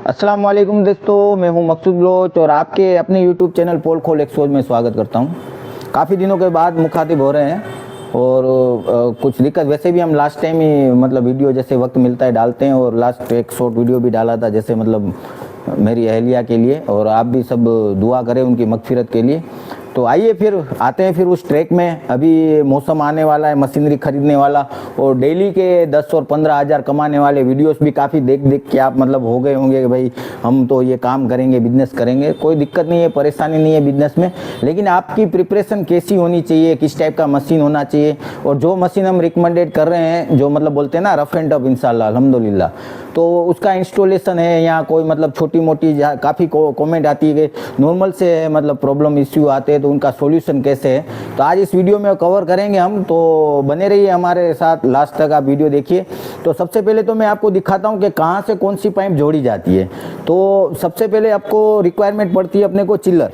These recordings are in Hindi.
अस्सलाम वालेकुम दोस्तों, मैं हूं मकसूद बलोच और आपके अपने यूट्यूब चैनल पोल खोल एक्सपोज में स्वागत करता हूं। काफ़ी दिनों के बाद मुखातिब हो रहे हैं और कुछ दिक्कत, वैसे भी हम लास्ट टाइम ही मतलब वीडियो जैसे वक्त मिलता है डालते हैं और लास्ट एक शॉर्ट वीडियो भी डाला था जैसे मतलब मेरी अहलिया के लिए, और आप भी सब दुआ करें उनकी मगफिरत के लिए। तो आइए फिर आते हैं फिर उस ट्रैक में। अभी मौसम आने वाला है, मशीनरी खरीदने वाला, और डेली के 10 और 15 हज़ार कमाने वाले वीडियोस भी काफ़ी देख देख के आप मतलब हो गए होंगे कि भाई हम तो ये काम करेंगे, बिजनेस करेंगे। कोई दिक्कत नहीं है, परेशानी नहीं है बिजनेस में, लेकिन आपकी प्रिपरेशन कैसी होनी चाहिए, किस टाइप का मशीन होना चाहिए, और जो मशीन हम रिकमेंडेड कर रहे हैं जो मतलब बोलते हैं ना रफ एंड टफ इंशाल्लाह अल्हम्दुलिल्लाह, तो उसका इंस्टॉलेशन है या कोई मतलब छोटी मोटी काफ़ी कमेंट आती है कि नॉर्मल से है मतलब प्रॉब्लम इश्यू आते हैं तो उनका सॉल्यूशन कैसे है। तो आज इस वीडियो में कवर करेंगे हम, तो बने रहिए हमारे साथ, लास्ट तक आप वीडियो देखिए। तो सबसे पहले तो मैं आपको दिखाता हूं कि कहां से कौन सी पाइप जोड़ी जाती है। तो सबसे पहले आपको रिक्वायरमेंट पड़ती है अपने को चिल्लर,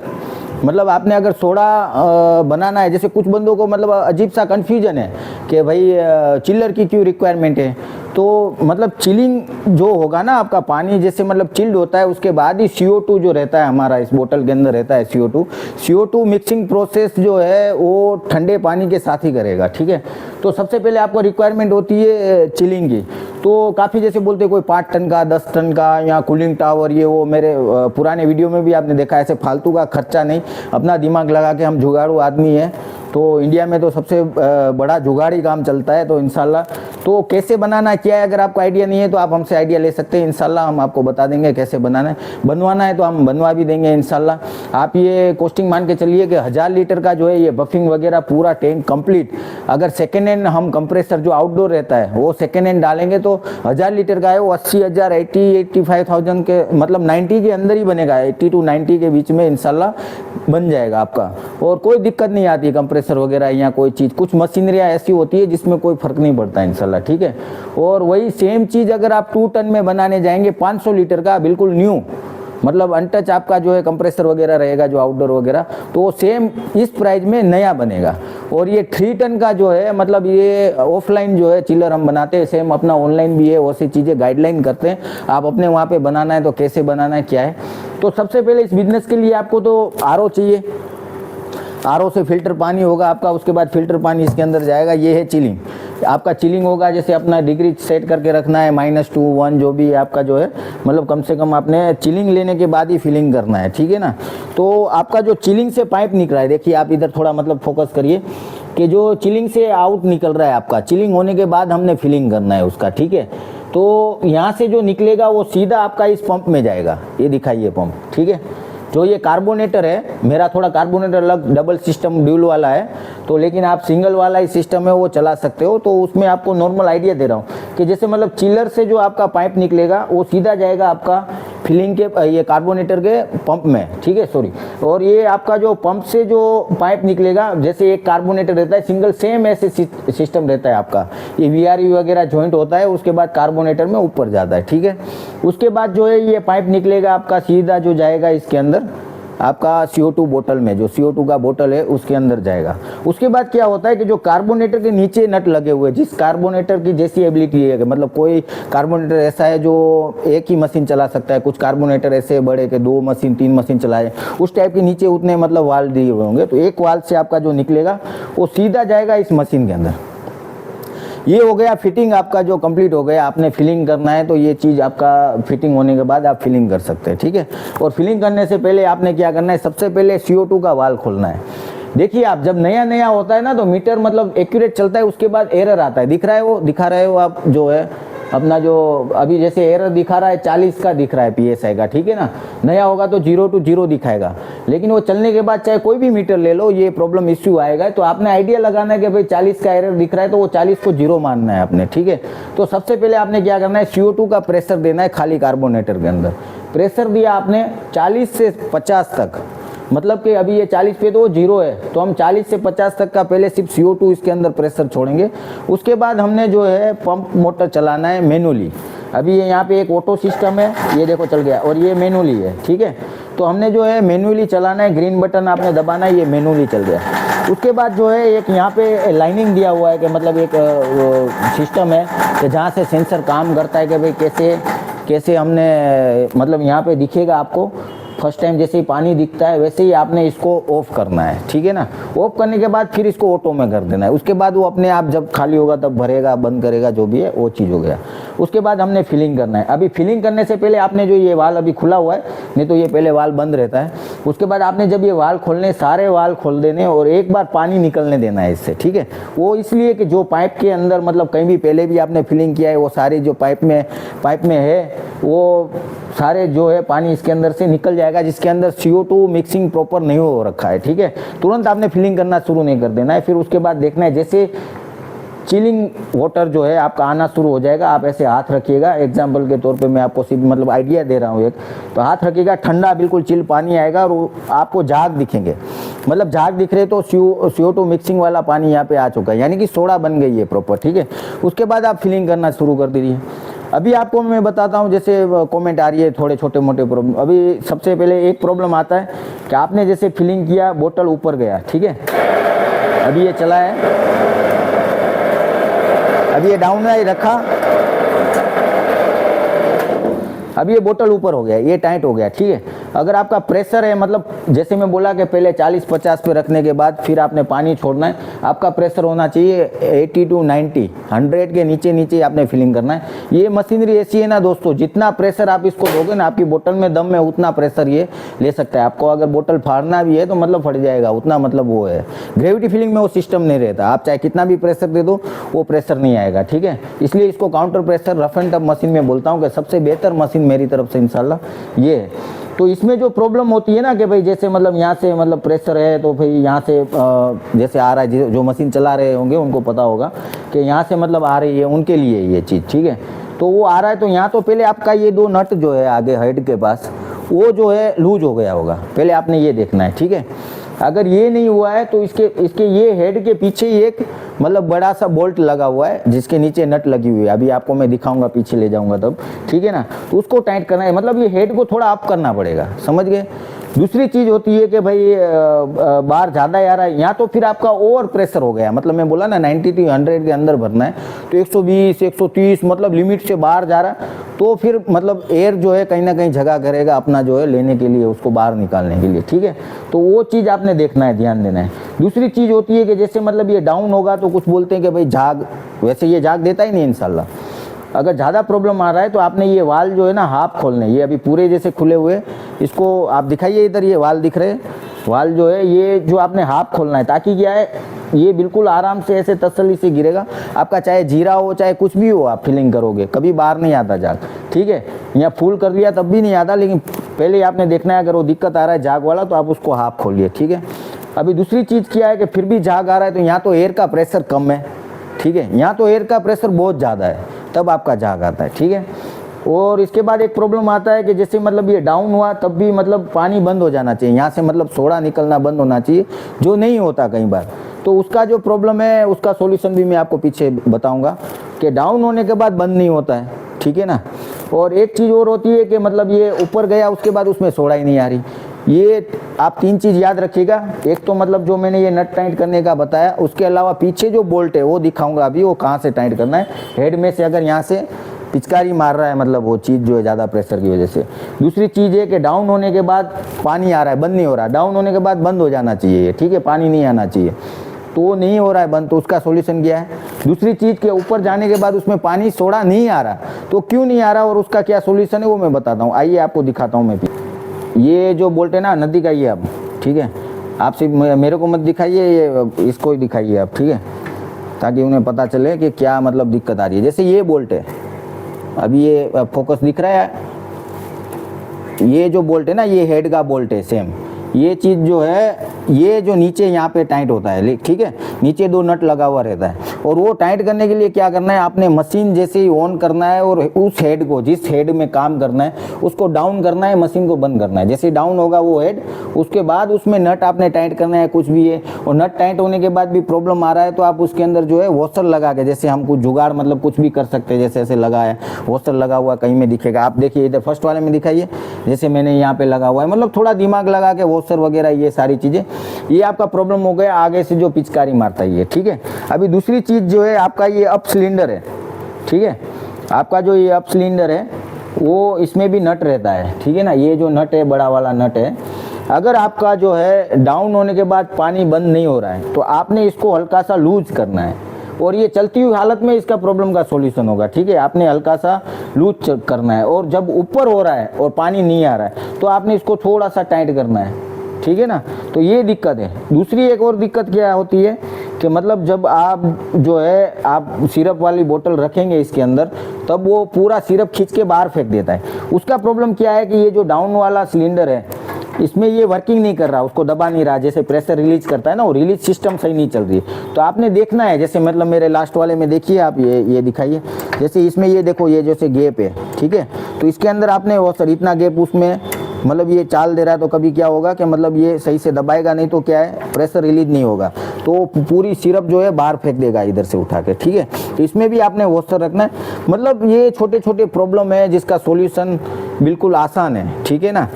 मतलब आपने अगर सोडा बनाना है, जैसे कुछ बंदों को मतलब अजीब सा कन्फ्यूजन है कि भाई चिल्लर की क्यों रिक्वायरमेंट है। तो मतलब चिलिंग जो होगा ना आपका पानी जैसे मतलब चिल्ड होता है, उसके बाद ही CO2 जो रहता है हमारा इस बोतल के अंदर रहता है CO2 मिक्सिंग प्रोसेस जो है वो ठंडे पानी के साथ ही करेगा, ठीक है। तो सबसे पहले आपको रिक्वायरमेंट होती है चिलिंग की। तो काफ़ी जैसे बोलते कोई 5 टन का 10 टन का या कूलिंग टावर, ये वो मेरे पुराने वीडियो में भी आपने देखा, ऐसे फालतू का खर्चा नहीं, अपना दिमाग लगा के हम जुगाड़ू आदमी है। तो इंडिया में तो सबसे बड़ा जुगाड़ी काम चलता है, तो इंशाल्लाह तो कैसे बनाना है क्या है, अगर आपको आइडिया नहीं है तो आप हमसे आइडिया ले सकते हैं। इंशाल्लाह हम आपको बता देंगे कैसे बनाना है, बनवाना है तो हम बनवा भी देंगे इंशाल्लाह। आप ये कॉस्टिंग मान के चलिए कि 1000 लीटर का जो है ये बफिंग वगैरह पूरा टैंक कंप्लीट, अगर सेकेंड हैंड हम कंप्रेसर जो आउटडोर रहता है वो सेकेंड हैंड डालेंगे तो 1000 लीटर का है वो 80,000 85,000 के मतलब 90 के अंदर ही बनेगा, 80 to 90 के बीच में इंशाल्लाह बन जाएगा आपका, और कोई दिक्कत नहीं आती कंप्रेसर वगैरह या कोई चीज़। कुछ मशीनरियाँ ऐसी होती है जिसमें कोई फर्क नहीं पड़ता इंशाल्लाह, ठीक है। और वही सेम चीज़ अगर आप 2 टन में बनाने जाएंगे 500 लीटर का बिल्कुल न्यू, मतलब अनटच आपका जो है कंप्रेसर वगैरह रहेगा जो आउटडोर वगैरह, तो वो सेम इस प्राइस में नया बनेगा। और ये 3 टन का जो है मतलब ये ऑफलाइन जो है चिलर हम बनाते हैं, सेम अपना ऑनलाइन भी है, वैसी चीज़ें गाइडलाइन करते हैं। आप अपने वहाँ पे बनाना है तो कैसे बनाना है क्या है। तो सबसे पहले इस बिजनेस के लिए आपको तो RO चाहिए, RO से फिल्टर पानी होगा आपका, उसके बाद फिल्टर पानी इसके अंदर जाएगा। ये है चिलिंग, आपका चिलिंग होगा जैसे अपना डिग्री सेट करके रखना है -2 1 जो भी आपका जो है, मतलब कम से कम आपने चिलिंग लेने के बाद ही फिलिंग करना है, ठीक है ना। तो आपका जो चिलिंग से पाइप निकला है, देखिए आप इधर थोड़ा मतलब फोकस करिए कि जो चिलिंग से आउट निकल रहा है आपका, चिलिंग होने के बाद हमने फिलिंग करना है उसका, ठीक है। तो यहाँ से जो निकलेगा वो सीधा आपका इस पंप में जाएगा, ये दिखाइए पंप, ठीक है। जो ये कार्बोनेटर है, मेरा थोड़ा कार्बोनेटर अलग डबल सिस्टम ड्यूल वाला है, तो लेकिन आप सिंगल वाला ही सिस्टम है वो चला सकते हो। तो उसमें आपको नॉर्मल आइडिया दे रहा हूँ कि जैसे मतलब चिलर से जो आपका पाइप निकलेगा वो सीधा जाएगा आपका फिलिंग के ये कार्बोनेटर के पंप में, ठीक है, सॉरी। और ये आपका जो पंप से जो पाइप निकलेगा, जैसे एक कार्बोनेटर रहता है सिंगल, सेम ऐसे सिस्टम रहता है आपका, ये VRV वगैरह जॉइंट होता है, उसके बाद कार्बोनेटर में ऊपर जाता है, ठीक है। उसके बाद जो है ये पाइप निकलेगा आपका सीधा जो जाएगा इसके अंदर आपका CO2 बोतल में, जो CO2 का बोतल है उसके अंदर जाएगा। उसके बाद क्या होता है कि जो कार्बोनेटर के नीचे नट लगे हुए, जिस कार्बोनेटर की जैसी एबिलिटी है, मतलब कोई कार्बोनेटर ऐसा है जो एक ही मशीन चला सकता है, कुछ कार्बोनेटर ऐसे बड़े के 2 मशीन 3 मशीन चलाए, उस टाइप के नीचे उतने मतलब वाल्व दिए हुए होंगे। तो एक वाल्व से आपका जो निकलेगा वो सीधा जाएगा इस मशीन के अंदर। ये हो गया फिटिंग आपका जो कंप्लीट हो गया, आपने फिलिंग करना है तो ये चीज़ आपका फिटिंग होने के बाद आप फिलिंग कर सकते हैं, ठीक है। और फिलिंग करने से पहले आपने क्या करना है, सबसे पहले CO2 का वाल्व खोलना है। देखिए आप जब नया नया होता है ना तो मीटर मतलब एक्यूरेट चलता है, उसके बाद एरर आता है, दिख रहा है वो दिखा रहे हो आप जो है अपना जो अभी जैसे एरर दिखा रहा है 40 का दिख रहा है PSI का, ठीक है ना। नया होगा तो 0 to 0 दिखाएगा, लेकिन वो चलने के बाद चाहे कोई भी मीटर ले लो ये प्रॉब्लम इश्यू आएगा। तो आपने आइडिया लगाना है कि भाई 40 का एरर दिख रहा है तो वो 40 को 0 मानना है आपने, ठीक है। तो सबसे पहले आपने क्या करना है, CO2 का प्रेशर देना है खाली कार्बोनेटर के अंदर। प्रेशर दिया आपने 40 से 50 तक, मतलब कि अभी ये 40 पे तो वो 0 है, तो हम 40 से 50 तक का पहले सिर्फ CO2 इसके अंदर प्रेशर छोड़ेंगे। उसके बाद हमने जो है पंप मोटर चलाना है मैनुअली। अभी ये यहाँ पे एक ऑटो सिस्टम है, ये देखो चल गया, और ये मैनुअली है, ठीक है। तो हमने जो है मैनुअली चलाना है, ग्रीन बटन आपने दबाना है, ये मैनुअली चल गया। उसके बाद जो है एक यहाँ पे लाइनिंग दिया हुआ है कि मतलब एक सिस्टम है कि जहाँ से सेंसर काम करता है कि भाई कैसे कैसे हमने मतलब यहाँ पे दिखेगा आपको, फर्स्ट टाइम जैसे ही पानी दिखता है वैसे ही आपने इसको ऑफ करना है, ठीक है ना। ऑफ करने के बाद फिर इसको ऑटो में कर देना है, उसके बाद वो अपने आप जब खाली होगा तब भरेगा, बंद करेगा, जो भी है वो चीज़ हो गया। उसके बाद हमने फिलिंग करना है। अभी फिलिंग करने से पहले आपने जो ये वाल अभी खुला हुआ है, नहीं तो ये पहले वाल बंद रहता है, उसके बाद आपने जब ये वाल खोलने, सारे वाल खोल देने और एक बार पानी निकलने देना है इससे, ठीक है। वो इसलिए कि जो पाइप के अंदर मतलब कहीं भी पहले भी आपने फिलिंग किया है वो सारी जो पाइप में है वो सारे जो है पानी इसके अंदर से निकल जाएगा, जिसके अंदर CO2 मिक्सिंग प्रॉपर नहीं हो रखा है, ठीक है। तुरंत आपने फिलिंग करना शुरू नहीं कर देना है। फिर उसके बाद देखना है जैसे चिलिंग वाटर जो है आपका आना शुरू हो जाएगा, आप ऐसे हाथ रखिएगा, एग्जाम्पल के तौर पे मैं आपको सिर्फ मतलब आइडिया दे रहा हूँ एक, तो हाथ रखिएगा, ठंडा बिल्कुल चिल पानी आएगा और आपको झाग दिखेंगे, मतलब झाग दिख रहे तो CO2 मिक्सिंग वाला पानी यहाँ पे आ चुका है, यानी कि सोडा बन गई है प्रॉपर, ठीक है। उसके बाद आप फिलिंग करना शुरू कर दीजिए। अभी आपको मैं बताता हूँ, जैसे कमेंट आ रही है थोड़े छोटे मोटे प्रॉब्लम। अभी सबसे पहले एक प्रॉब्लम आता है कि आपने जैसे फिलिंग किया, बोतल ऊपर गया, ठीक है, अभी ये चला है, अभी ये डाउन में रखा, अब ये बोतल ऊपर हो गया, ये टाइट हो गया, ठीक है। अगर आपका प्रेशर है, मतलब जैसे मैं बोला कि पहले 40-50 पे रखने के बाद फिर आपने पानी छोड़ना है, आपका प्रेशर होना चाहिए 80 to 90, 100 के नीचे नीचे आपने फिलिंग करना है। ये मशीनरी ऐसी है ना दोस्तों, जितना प्रेशर आप इसको दोगे ना आपकी बोतल में दम में, उतना प्रेशर ये ले सकता है। आपको अगर बोतल फाड़ना भी है तो मतलब फट जाएगा, उतना मतलब वो है। ग्रेविटी फिलिंग में वो सिस्टम नहीं रहता, आप चाहे कितना भी प्रेशर दे दो वो प्रेशर नहीं आएगा, ठीक है। इसलिए इसको counter pressure rough and tough machine में बोलता हूँ कि सबसे बेहतर मशीन मेरी तरफ से इंशाल्लाह ये है। तो इसमें जो प्रॉब्लम होती है ना कि भाई जैसे मतलब यहाँ से मतलब प्रेशर है तो भाई यहाँ से जैसे आ रहा है, जो मशीन चला रहे होंगे उनको पता होगा कि यहाँ से मतलब आ रही है, उनके लिए ये चीज़, ठीक है। तो वो आ रहा है तो यहाँ तो पहले आपका ये 2 नट जो है आगे हेड के पास वो जो है लूज हो गया होगा, पहले आपने ये देखना है, ठीक है। अगर ये नहीं हुआ है तो इसके ये हेड के पीछे ही एक मतलब बड़ा सा बोल्ट लगा हुआ है जिसके नीचे नट लगी हुई है, अभी आपको मैं दिखाऊंगा, पीछे ले जाऊंगा तब, ठीक है ना। तो उसको टाइट करना है, मतलब ये हेड को थोड़ा अप करना पड़ेगा, समझ गए। दूसरी चीज़ होती है कि भाई बाहर ज़्यादा आ रहा है, यहाँ तो फिर आपका ओवर प्रेशर हो गया, मतलब मैं बोला ना 90 to 100 के अंदर भरना है, तो 120 130 मतलब लिमिट से बाहर जा रहा है तो फिर मतलब एयर जो है कहीं ना कहीं जगह करेगा अपना जो है लेने के लिए, उसको बाहर निकालने के लिए, ठीक है। तो वो चीज़ आपने देखना है, ध्यान देना है। दूसरी चीज़ होती है कि जैसे मतलब ये डाउन होगा तो कुछ बोलते हैं कि भाई झाग, वैसे ये झाग देता ही नहीं इंशाल्लाह। अगर ज़्यादा प्रॉब्लम आ रहा है तो आपने ये वाल जो है ना हाफ खोलने, ये अभी पूरे जैसे खुले हुए, इसको आप दिखाइए, इधर ये वाल दिख रहे, वाल जो है ये जो आपने हाफ खोलना है, ताकि क्या है ये बिल्कुल आराम से ऐसे तसल्ली से गिरेगा आपका, चाहे जीरा हो चाहे कुछ भी हो, आप फिलिंग करोगे कभी बाहर नहीं आता झाग, ठीक है। यहाँ फुल कर लिया तब भी नहीं आता, लेकिन पहले आपने देखना है अगर वो दिक्कत आ रहा है झाग वाला तो आप उसको हाफ खोलिए, ठीक है। अभी दूसरी चीज़ क्या है कि फिर भी झाग आ रहा है तो यहाँ तो एयर का प्रेशर कम है, ठीक है, यहाँ तो एयर का प्रेशर बहुत ज़्यादा है, तब आपका झाग आता है, ठीक है। और इसके बाद एक प्रॉब्लम आता है कि जैसे मतलब ये डाउन हुआ तब भी मतलब पानी बंद हो जाना चाहिए, यहाँ से मतलब सोडा निकलना बंद होना चाहिए, जो नहीं होता कई बार। तो उसका जो प्रॉब्लम है उसका सॉल्यूशन भी मैं आपको पीछे बताऊंगा कि डाउन होने के बाद बंद नहीं होता है, ठीक है ना। और एक चीज़ और होती है कि मतलब ये ऊपर गया उसके बाद उसमें सोडा ही नहीं आ रही। ये आप 3 चीज़ याद रखिएगा, एक तो मतलब जो मैंने ये नट टाइट करने का बताया, उसके अलावा पीछे जो बोल्ट है वो दिखाऊंगा अभी, वो कहाँ से टाइट करना है, हेड में से अगर यहाँ से पिचकारी मार रहा है मतलब वो चीज़ जो है ज़्यादा प्रेशर की वजह से। दूसरी चीज़ है कि डाउन होने के बाद पानी आ रहा है, बंद नहीं हो रहा, डाउन होने के बाद बंद हो जाना चाहिए, ठीक है, पानी नहीं आना चाहिए, तो वो नहीं हो रहा है बंद, तो उसका सॉल्यूशन क्या है। दूसरी चीज़ के ऊपर जाने के बाद उसमें पानी सोडा नहीं आ रहा, तो क्यों नहीं आ रहा और उसका क्या सॉल्यूशन है वो मैं बताता हूँ, आइए आपको दिखाता हूँ मैं। ये जो बोल्ट है ना नदी का, ये अब ठीक है, आप सिर्फ मेरे को मत दिखाइए, ये इसको ही दिखाइए आप, ठीक है, ताकि उन्हें पता चले कि क्या मतलब दिक्कत आ रही है। जैसे ये बोल्ट है, अभी ये फोकस दिख रहा है, ये जो बोल्ट है ना ये हेड का बोल्ट है सेम, ये चीज़ जो है ये जो नीचे यहाँ पे टाइट होता है, ठीक है, नीचे 2 नट लगा हुआ रहता है, और वो टाइट करने के लिए क्या करना है, आपने मशीन जैसे ही ऑन करना है और उस हेड को, जिस हेड में काम करना है उसको डाउन करना है, मशीन को बंद करना है। जैसे डाउन होगा वो हेड, उसके बाद उसमें नट आपने टाइट करना है, कुछ भी है। और नट टाइट होने के बाद भी प्रॉब्लम आ रहा है तो आप उसके अंदर जो है वॉशर लगा के, जैसे हम कुछ जुगाड़ मतलब कुछ भी कर सकते हैं, जैसे ऐसे लगा है वॉशर लगा हुआ, कहीं में दिखेगा, आप देखिए इधर फर्स्ट वाले में दिखाइए, जैसे मैंने यहाँ पे लगा हुआ है, मतलब थोड़ा दिमाग लगा के वॉशर वगैरह ये सारी चीज़ें, ये आपका प्रॉब्लम हो गया आगे से जो पिचकारी मारता है ये, ठीक है। अभी दूसरी चीज़ जो है आपका ये अप सिलेंडर है, ठीक है, आपका जो ये अप सिलेंडर है वो इसमें भी नट रहता है, ठीक है ना। ये जो नट है, बड़ा वाला नट है, अगर आपका जो है डाउन होने के बाद पानी बंद नहीं हो रहा है तो आपने इसको हल्का सा लूज करना है, और ये चलती हुई हालत में इसका प्रॉब्लम का सॉल्यूशन होगा, ठीक है। आपने हल्का सा लूज करना है, और जब ऊपर हो रहा है और पानी नहीं आ रहा है तो आपने इसको थोड़ा सा टाइट करना है, ठीक है ना। तो ये दिक्कत है। दूसरी एक और दिक्कत क्या होती है कि मतलब जब आप जो है आप सिरप वाली बोतल रखेंगे इसके अंदर, तब वो पूरा सिरप खींच के बाहर फेंक देता है। उसका प्रॉब्लम क्या है कि ये जो डाउन वाला सिलेंडर है, इसमें ये वर्किंग नहीं कर रहा, उसको दबा नहीं रहा, जैसे प्रेशर रिलीज करता है ना, वो रिलीज सिस्टम सही नहीं चल रही है। तो आपने देखना है, जैसे मतलब मेरे लास्ट वाले में देखिए आप, ये दिखाइए, जैसे इसमें ये देखो, ये जैसे गैप है, ठीक है। तो इसके अंदर आपने वो सर इतना गैप उसमें मतलब ये चाल दे रहा है, तो कभी क्या होगा कि मतलब ये सही से दबाएगा नहीं, तो क्या है, प्रेशर रिलीज नहीं होगा, तो पूरी सिरप जो है बाहर फेंक देगा इधर से उठा के, ठीक है। तो इसमें भी आपने वॉशर रखना है। मतलब ये छोटे छोटे प्रॉब्लम है जिसका सॉल्यूशन बिल्कुल आसान है, ठीक है ना।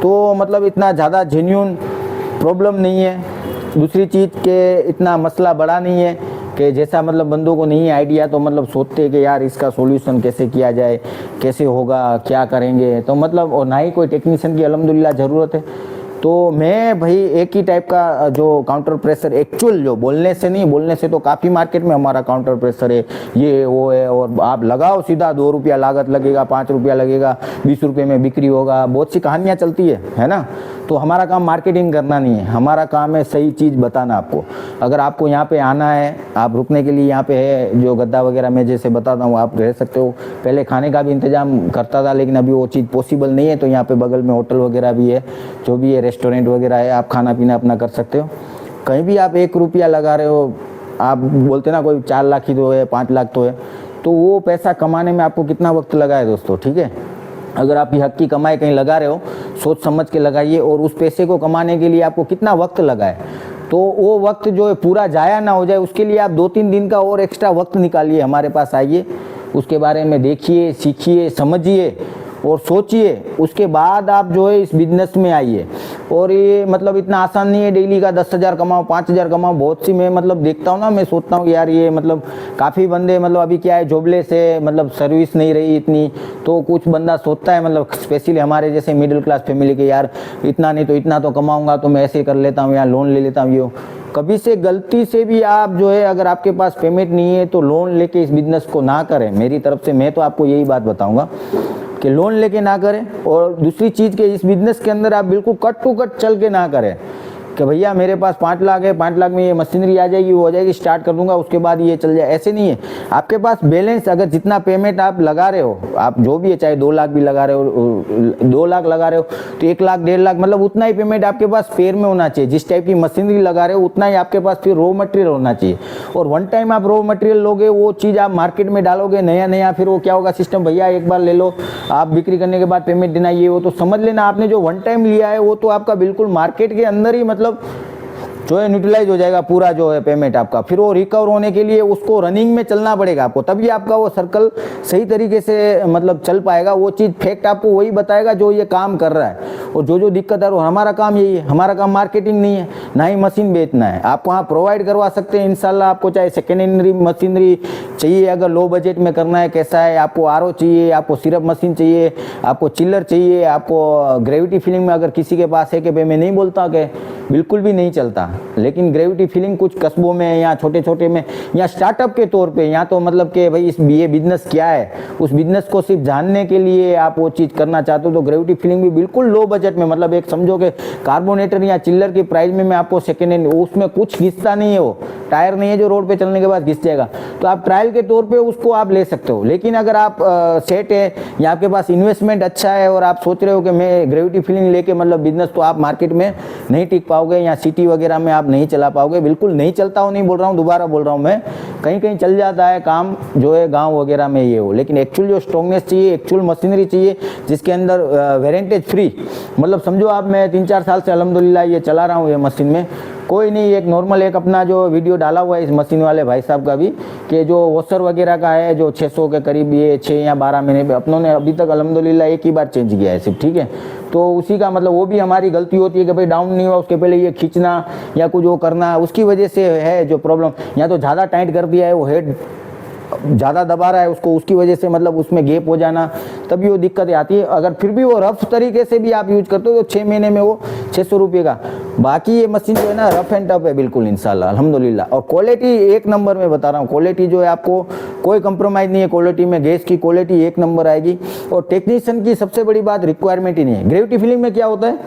तो मतलब इतना ज़्यादा जेन्युइन प्रॉब्लम नहीं है। दूसरी चीज़ के इतना मसला बड़ा नहीं है कि जैसा मतलब बंदों को नहीं आइडिया, तो मतलब सोचते हैं कि यार इसका सॉल्यूशन कैसे किया जाए, कैसे होगा, क्या करेंगे, तो मतलब और ना ही कोई टेक्नीशियन की अल्हम्दुलिल्लाह ज़रूरत है। तो मैं भाई एक ही टाइप का जो काउंटर प्रेशर एक्चुअल, जो बोलने से नहीं, बोलने से तो काफ़ी मार्केट में हमारा काउंटर प्रेशर है, ये वो है, और आप लगाओ सीधा 2 रुपया लागत लगेगा, 5 रुपया लगेगा, 20 रुपये में बिक्री होगा, बहुत सी कहानियाँ चलती है ना। तो हमारा काम मार्केटिंग करना नहीं है, हमारा काम है सही चीज़ बताना आपको। अगर आपको यहाँ पे आना है, आप रुकने के लिए यहाँ पे है जो गद्दा वगैरह मैं जैसे बताता हूँ, आप रह सकते हो। पहले खाने का भी इंतजाम करता था, लेकिन अभी वो चीज़ पॉसिबल नहीं है, तो यहाँ पे बगल में होटल वगैरह भी है, जो भी है रेस्टोरेंट वगैरह है, आप खाना पीना अपना कर सकते हो। कहीं भी आप 1 रुपया लगा रहे हो, आप बोलते ना कोई 4 लाख ही तो है, 5 लाख तो है, तो वो पैसा कमाने में आपको कितना वक्त लगा है दोस्तों, ठीक है। अगर आप ये हक की कमाई कहीं लगा रहे हो, सोच समझ के लगाइए, और उस पैसे को कमाने के लिए आपको कितना वक्त लगा है, तो वो वक्त जो है पूरा जाया ना हो जाए, उसके लिए आप 2-3 दिन का और एक्स्ट्रा वक्त निकालिए, हमारे पास आइए, उसके बारे में देखिए, सीखिए, समझिए और सोचिए, उसके बाद आप जो है इस बिजनेस में आइए। और ये मतलब इतना आसान नहीं है डेली का 10,000 कमाओ, 5,000 कमाओ। बहुत सी मैं मतलब देखता हूँ ना, मैं सोचता हूँ कि यार ये मतलब काफ़ी बंदे मतलब अभी क्या है, जॉबलेस है, मतलब सर्विस नहीं रही इतनी, तो कुछ बंदा सोचता है मतलब स्पेशली हमारे जैसे मिडिल क्लास फैमिली के, यार इतना नहीं तो इतना तो कमाऊँगा, तो मैं ऐसे कर लेता हूँ, या लोन ले लेता हूँ। ये कभी से गलती से भी आप जो है, अगर आपके पास पेमेंट नहीं है तो लोन लेके इस बिजनेस को ना करें। मेरी तरफ से मैं तो आपको यही बात बताऊँगा कि लोन लेके ना करें। और दूसरी चीज़ के इस बिज़नेस के अंदर आप बिल्कुल कट टू कट चल के ना करें कि भैया मेरे पास 5 लाख है, 5 लाख में ये मशीनरी आ जाएगी, वो हो जाएगी, स्टार्ट कर दूंगा, उसके बाद ये चल जाए, ऐसे नहीं है। आपके पास बैलेंस, अगर जितना पेमेंट आप लगा रहे हो, आप जो भी है, चाहे 2 लाख भी लगा रहे हो, 2 लाख लगा रहे हो, तो 1 लाख 1.5 लाख मतलब उतना ही पेमेंट आपके पास फेयर में होना चाहिए। जिस टाइप की मशीनरी लगा रहे हो उतना ही आपके पास फिर रॉ मटेरियल होना चाहिए। और वन टाइम आप रॉ मटेरियल लोगे, वो चीज़ आप मार्केट में डालोगे नया नया, फिर वो क्या होगा सिस्टम, भैया एक बार ले लो, आप बिक्री करने के बाद पेमेंट देना, ये वो, तो समझ लेना आपने जो वन टाइम लिया है वो तो आपका बिल्कुल मार्केट के अंदर ही मतलब जो है न्यूट्रलाइज हो जाएगा पूरा जो है पेमेंट आपका। फिर वो रिकवर होने के लिए उसको रनिंग में चलना पड़ेगा आपको, तभी आपका वो सर्कल सही तरीके से मतलब चल पाएगा। वो चीज़ फैक्ट आपको वही बताएगा जो ये काम कर रहा है। और जो दिक्कत है वो हमारा काम यही है, हमारा काम मार्केटिंग नहीं है, ना ही मशीन बेचना है। आपको वहाँ प्रोवाइड करवा सकते हैं इंशाल्लाह। आपको चाहे सेकेंड हैंड मशीनरी चाहिए, अगर लो बजट में करना है, कैसा है, आपको आरओ चाहिए, आपको सिरप मशीन चाहिए, आपको चिल्लर चाहिए, आपको ग्रेविटी फीलिंग में अगर किसी के पास है कि भाई मैं नहीं बोलता कि बिल्कुल भी नहीं चलता, लेकिन ग्रेविटी फीलिंग कुछ कस्बों में या छोटे छोटे में या स्टार्टअप के तौर पे, या तो मतलब कि भाई ये बिजनेस क्या है, उस बिजनेस को सिर्फ जानने के लिए आप वो चीज़ करना चाहते हो, तो ग्रेविटी फीलिंग भी बिल्कुल लो बजट में, मतलब एक समझो कि कार्बोनेटर या चिल्लर की प्राइस में मैं आपको सेकेंड हैंड, उसमें कुछ घिसता नहीं है, वो टायर नहीं है जो रोड पे चलने के बाद घिस जाएगा, तो आप ट्रायल के तौर पे उसको आप ले सकते हो। लेकिन अगर आप सेट है या आपके पास इन्वेस्टमेंट अच्छा है और आप सोच रहे हो कि मैं ग्रेविटी फीलिंग लेके मतलब बिजनेस, तो आप मार्केट में नहीं टिक पाओगे या सिटी वगैरह में आप नहीं चला पाओगे। बिल्कुल नहीं चलता हो नहीं बोल रहा हूँ, दोबारा बोल रहा हूँ मैं, कहीं कहीं चल जाता है काम जो है गांव वगैरह में ये हो, लेकिन एक्चुअल जो स्ट्रॉन्गनेस चाहिए, एक्चुअल मशीनरी चाहिए जिसके अंदर वेरेंटेज फ्री, मतलब समझो आप, मैं 3-4 साल से अल्हम्दुलिल्लाह ये चला रहा हूँ ये मशीन में, कोई नहीं, एक नॉर्मल एक अपना जो वीडियो डाला हुआ है इस मशीन वाले भाई साहब का भी, कि जो वॉशर वगैरह का है जो 600 के करीब, ये 6 या 12 महीने में अपनों ने अभी तक अल्हम्दुलिल्लाह एक ही बार चेंज किया है सिर्फ, ठीक है। तो उसी का मतलब वो भी हमारी गलती होती है कि भाई डाउन नहीं हुआ उसके पहले ये खींचना या कुछ वो करना, उसकी वजह से है जो प्रॉब्लम। या तो ज़्यादा टाइट कर दिया है, वो हेड ज़्यादा दबा रहा है उसको, उसकी वजह से मतलब उसमें गैप हो जाना, तभी वो दिक्कतें आती है। अगर फिर भी वो रफ तरीके से भी आप यूज करते हो तो 6 महीने में वो 600 रुपये का। बाकी ये मशीन जो है ना रफ एंड टफ है बिल्कुल इंशाल्लाह अल्हम्दुलिल्लाह। और क्वालिटी एक नंबर में बता रहा हूँ, क्वालिटी जो है आपको कोई कंप्रोमाइज़ नहीं है क्वालिटी में, गैस की क्वालिटी एक नंबर आएगी। और टेक्नीशियन की सबसे बड़ी बात रिक्वायरमेंट ही नहीं है। ग्रेविटी फिलिंग में क्या होता है,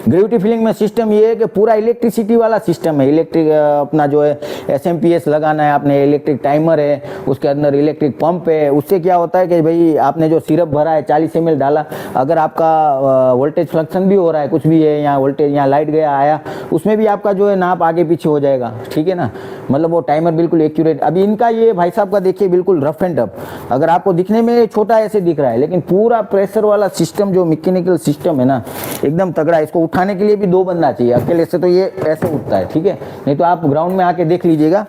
ग्रेविटी फिलिंग में सिस्टम ये है कि पूरा इलेक्ट्रिसिटी वाला सिस्टम है। इलेक्ट्रिक अपना जो है एसएमपीएस लगाना है आपने, इलेक्ट्रिक टाइमर है, उसके अंदर इलेक्ट्रिक पंप है। उससे क्या होता है कि भाई आपने जो सिरप भरा है 40 ml डाला, अगर आपका वोल्टेज फ्लक्शन भी हो रहा है, कुछ भी है, यहाँ वोल्टेज यहाँ लाइट गया आया, उसमें भी आपका जो है नाप आगे पीछे हो जाएगा, ठीक है ना। मतलब वो टाइमर बिल्कुल एक्यूरेट। अभी इनका ये भाई साहब का देखिए बिल्कुल रफ एंड टफ। अगर आपको दिखने में छोटा ऐसे दिख रहा है, लेकिन पूरा प्रेशर वाला सिस्टम जो मैकेनिकल सिस्टम है ना एकदम तगड़ा। इसको उठाने के लिए भी 2 बंदा चाहिए, अकेले से तो ये ऐसे उठता है, ठीक है। नहीं तो आप ग्राउंड में आके देख लीजिएगा।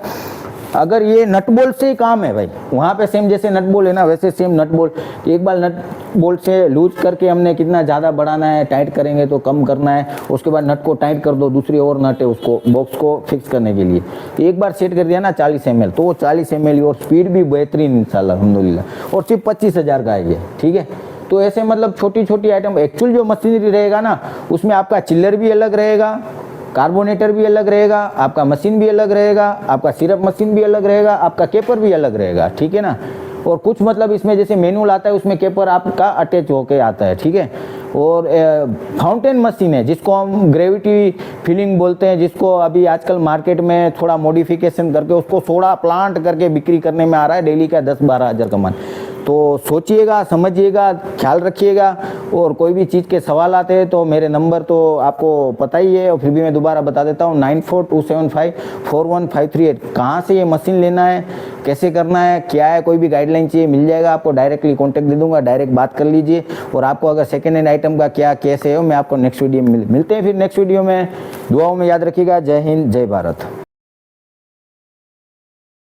अगर ये नट बोल्ट से ही काम है भाई, वहाँ पे सेम जैसे नट बोल्ट है ना वैसे सेम नट बोल्ट। एक बार नट बोल्ट से लूज करके हमने कितना ज़्यादा बढ़ाना है, टाइट करेंगे तो कम करना है, उसके बाद नट को टाइट कर दो, दूसरी और नट है उसको बॉक्स को फिक्स करने के लिए। एक बार सेट कर दिया ना 40 ml, तो वो 40 ml और स्पीड भी बेहतरीन इंशाल्लाह अल्हम्दुलिल्लाह। और सिर्फ 25,000 का है ये, ठीक है। तो ऐसे मतलब छोटी छोटी आइटम। एक्चुअल जो मशीनरी रहेगा ना उसमें आपका चिल्लर भी अलग रहेगा, कार्बोनेटर भी अलग रहेगा, आपका मशीन भी अलग रहेगा, आपका सिरप मशीन भी अलग रहेगा, आपका केपर भी अलग रहेगा, ठीक है ना। और कुछ मतलब इसमें जैसे मैनुअल आता है उसमें केपर आपका अटैच होके आता है, ठीक है। और फाउंटेन मशीन है जिसको हम ग्रेविटी फिलिंग बोलते हैं, जिसको अभी आजकल मार्केट में थोड़ा मॉडिफिकेशन करके उसको सोडा प्लांट करके बिक्री करने में आ रहा है, डेली का 10-12 हज़ार कमान। तो सोचिएगा, समझिएगा, ख्याल रखिएगा। और कोई भी चीज़ के सवाल आते हैं तो मेरे नंबर तो आपको पता ही है, और फिर भी मैं दोबारा बता देता हूँ 9427541538। कहाँ से ये मशीन लेना है, कैसे करना है, क्या है, कोई भी गाइडलाइन चाहिए मिल जाएगा आपको, डायरेक्टली कॉन्टैक्ट दे दूंगा, डायरेक्ट बात कर लीजिए। और आपको अगर सेकेंड हैंड आइटम का क्या कैसे हो मैं आपको नेक्स्ट वीडियो में मिलते हैं। फिर नेक्स्ट वीडियो में दुआओं में याद रखिएगा। जय हिंद, जय भारत।